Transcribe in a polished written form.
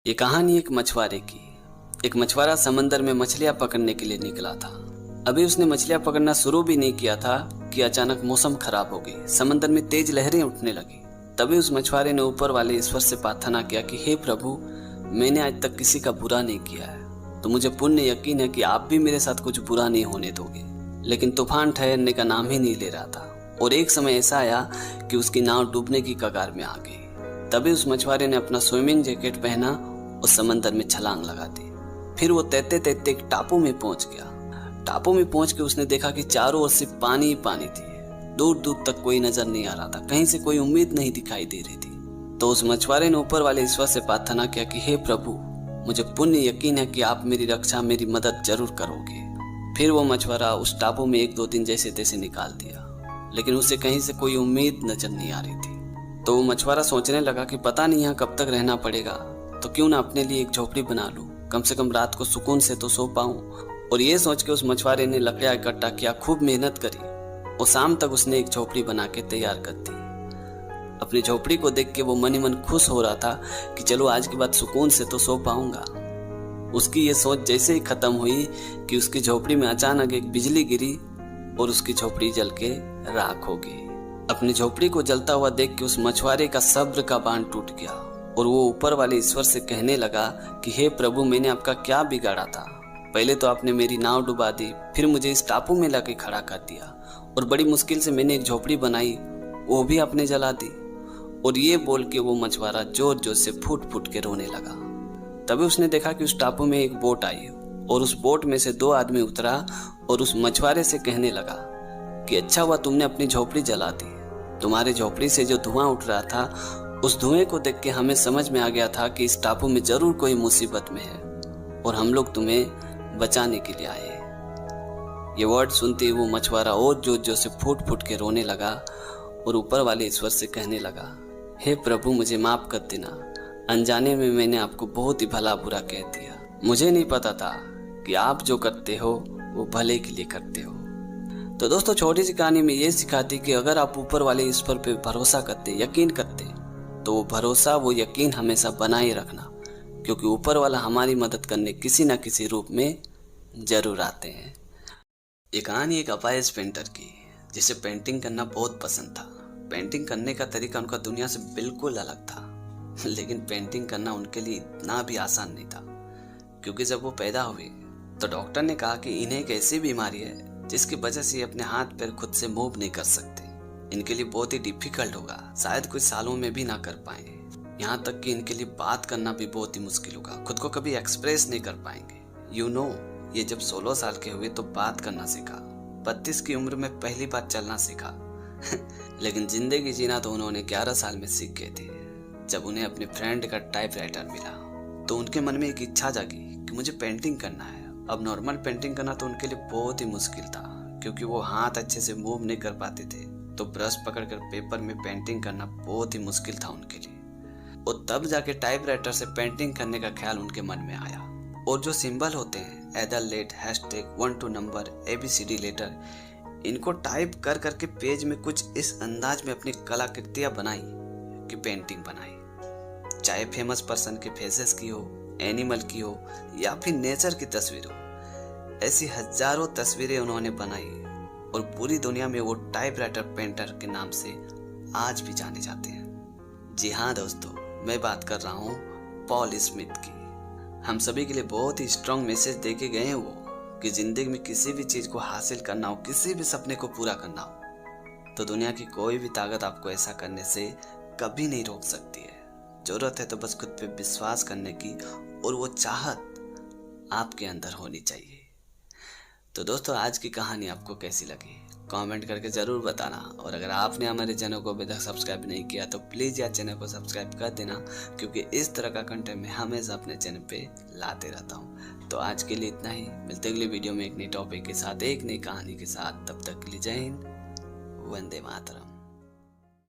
ये कहानी एक मछुआरे की। एक मछुआरा समंदर में मछलियां पकड़ने के लिए निकला था। अभी उसने मछलियां पकड़ना शुरू भी नहीं किया था कि अचानक मौसम खराब हो गई। समंदर में तेज लहरें उठने लगी। तभी उस मछुआरे ने ऊपर वाले ईश्वर से प्रार्थना किया कि हे प्रभु, मैंने आज तक किसी का बुरा नहीं किया है, तो मुझे पूर्ण यकीन है कि आप भी मेरे साथ कुछ बुरा नहीं होने दोगे। लेकिन तूफान ठहरने का नाम ही नहीं ले रहा था और एक समय ऐसा आया कि उसकी नाव डूबने की कगार में आ गई। तभी उस मछुआरे ने अपना स्विमिंग जैकेट पहना और समंदर में छलांग लगा दी। फिर वो तैरते तैरते एक टापू में पहुंच गया। टापू में पहुंच के उसने देखा कि चारों ओर सिर्फ पानी ही पानी थी। दूर दूर तक कोई नजर नहीं आ रहा था, कहीं से कोई उम्मीद नहीं दिखाई दे रही थी। तो उस मछुआरे ने ऊपर वाले ईश्वर से प्रार्थना किया कि हे प्रभु, मुझे पूर्ण यकीन है कि आप मेरी रक्षा, मेरी मदद जरूर करोगे। फिर वो मछुआरा उस टापू में 1-2 दिन जैसे तैसे निकाल दिया, लेकिन उसे कहीं से कोई उम्मीद नजर नहीं आ रही थी। तो वो मछुआरा सोचने लगा कि पता नहीं यहाँ कब तक रहना पड़ेगा, तो क्यों ना अपने लिए एक झोपड़ी बना लूं, कम से कम रात को सुकून से तो सो पाऊं। और ये सोच के उस मछुआरे ने लकड़ियां इकट्ठा किया, खूब मेहनत करी और शाम तक उसने एक झोपड़ी बना के तैयार कर दी। अपनी झोपड़ी को देख के वो मन ही मन खुश हो रहा था कि चलो आज के बाद सुकून से तो सो पाऊंगा। उसकी ये सोच जैसे ही खत्म हुई कि उसकी झोपड़ी में अचानक एक बिजली गिरी और उसकी झोपड़ी जल के राख हो गई। अपनी झोपड़ी को जलता हुआ देख के उस मछुआरे का सब्र का बांध टूट गया और वो ऊपर वाले ईश्वर से कहने लगा कि हे प्रभु, मैंने आपका क्या बिगाड़ा था? पहले तो आपने मेरी नाव डुबा दी, फिर मुझे इस टापू में लाके खड़ा कर दिया और बड़ी मुश्किल से मैंने एक झोपड़ी बनाई, वो भी आपने जला दी। और ये बोल के वो मछुआरा जोर जोर से फूट फूट के रोने लगा। तभी उसने देखा कि उस टापू में एक बोट आई और उस बोट में से 2 आदमी उतरा और उस मछुआरे से कहने लगा कि अच्छा हुआ तुमने अपनी झोपड़ी जला दी। तुम्हारी झोपड़ी से जो धुआं उठ रहा था, उस धुएं को देख के हमें समझ में आ गया था कि इस टापू में जरूर कोई मुसीबत में है और हम लोग तुम्हें बचाने के लिए आए। ये वर्ड सुनते ही वो मछुआरा और जोर जोर से फूट फूट के रोने लगा और ऊपर वाले ईश्वर से कहने लगा, हे प्रभु, मुझे माफ कर देना, अनजाने में मैंने आपको बहुत ही भला बुरा कह दिया। मुझे नहीं पता था कि आप जो करते हो वो भले के लिए करते हो। तो दोस्तों, छोटी सी कहानी में ये सिखाती कि अगर आप ऊपर वाले ईश्वर पे भरोसा करते, यकीन करते, तो वो भरोसा, वो यकीन हमेशा बनाए रखना, क्योंकि ऊपर वाला हमारी मदद करने किसी न किसी रूप में जरूर आते हैं। ये कहानी एक अपाहिज पेंटर की, जिसे पेंटिंग करना बहुत पसंद था। पेंटिंग करने का तरीका उनका दुनिया से बिल्कुल अलग था, लेकिन पेंटिंग करना उनके लिए इतना भी आसान नहीं था, क्योंकि जब वो पैदा हुए तो डॉक्टर ने कहा कि इन्हें एक ऐसी बीमारी है जिसकी वजह से ये अपने हाथ पैर खुद से मूव नहीं कर सकते। इनके लिए बहुत ही डिफिकल्ट होगा, शायद कुछ सालों में भी ना कर पाए। यहाँ तक कि इनके लिए बात करना भी बहुत ही मुश्किल होगा, खुद को कभी एक्सप्रेस नहीं कर पाएंगे। ये जब 16 साल के हुए तो बात करना सीखा, 32 की उम्र में पहली बार चलना सीखा लेकिन जिंदगी जीना तो उन्होंने 11 साल में सीख गए थे। जब उन्हें अपने फ्रेंड का टाइपराइटर मिला तो उनके मन में एक इच्छा जागी कि मुझे पेंटिंग करना है। अब नॉर्मल पेंटिंग करना तो उनके लिए बहुत ही मुश्किल था, क्योंकि वो हाथ अच्छे से मूव नहीं कर पाते थे, तो ब्रश पकड़कर पेपर में पेंटिंग करना बहुत ही मुश्किल था उनके लिए। और तब जाके टाइपराइटर से पेंटिंग करने का ख्याल उनके मन में आया और जो सिंबल होते हैं, एडललेट, हैशटैग, 1 2 नंबर, ABCD लेटर, इनको टाइप कर करके पेज में कुछ इस अंदाज में अपनी कलाकृतियां बनाई कि पेंटिंग बनाई। चाहे फेमस पर्सन के फेसेस की हो, एनिमल की हो या फिर नेचर की तस्वीर हो, ऐसी हजारों तस्वीरें उन्होंने बनाई और पूरी दुनिया में वो टाइपराइटर पेंटर के नाम से आज भी जाने जाते हैं। जी हाँ दोस्तों, मैं बात कर रहा हूँ पॉल स्मिथ की। हम सभी के लिए बहुत ही स्ट्रॉन्ग मैसेज देके गए हैं वो, कि जिंदगी में किसी भी चीज को हासिल करना हो, किसी भी सपने को पूरा करना हो, तो दुनिया की कोई भी ताकत आपको ऐसा करने से कभी नहीं रोक सकती है। जरूरत है तो बस खुद पे विश्वास करने की और वो चाहत आपके अंदर होनी चाहिए। तो दोस्तों, आज की कहानी आपको कैसी लगी कमेंट करके ज़रूर बताना। और अगर आपने हमारे चैनल को अभी तक सब्सक्राइब नहीं किया तो प्लीज़ यार चैनल को सब्सक्राइब कर देना, क्योंकि इस तरह का कंटेंट मैं हमेशा अपने चैनल पे लाते रहता हूँ। तो आज के लिए इतना ही, मिलते अगले वीडियो में एक नई टॉपिक के साथ, एक नई कहानी के साथ। तब तक के लिए जय हिंद, वंदे मातरम।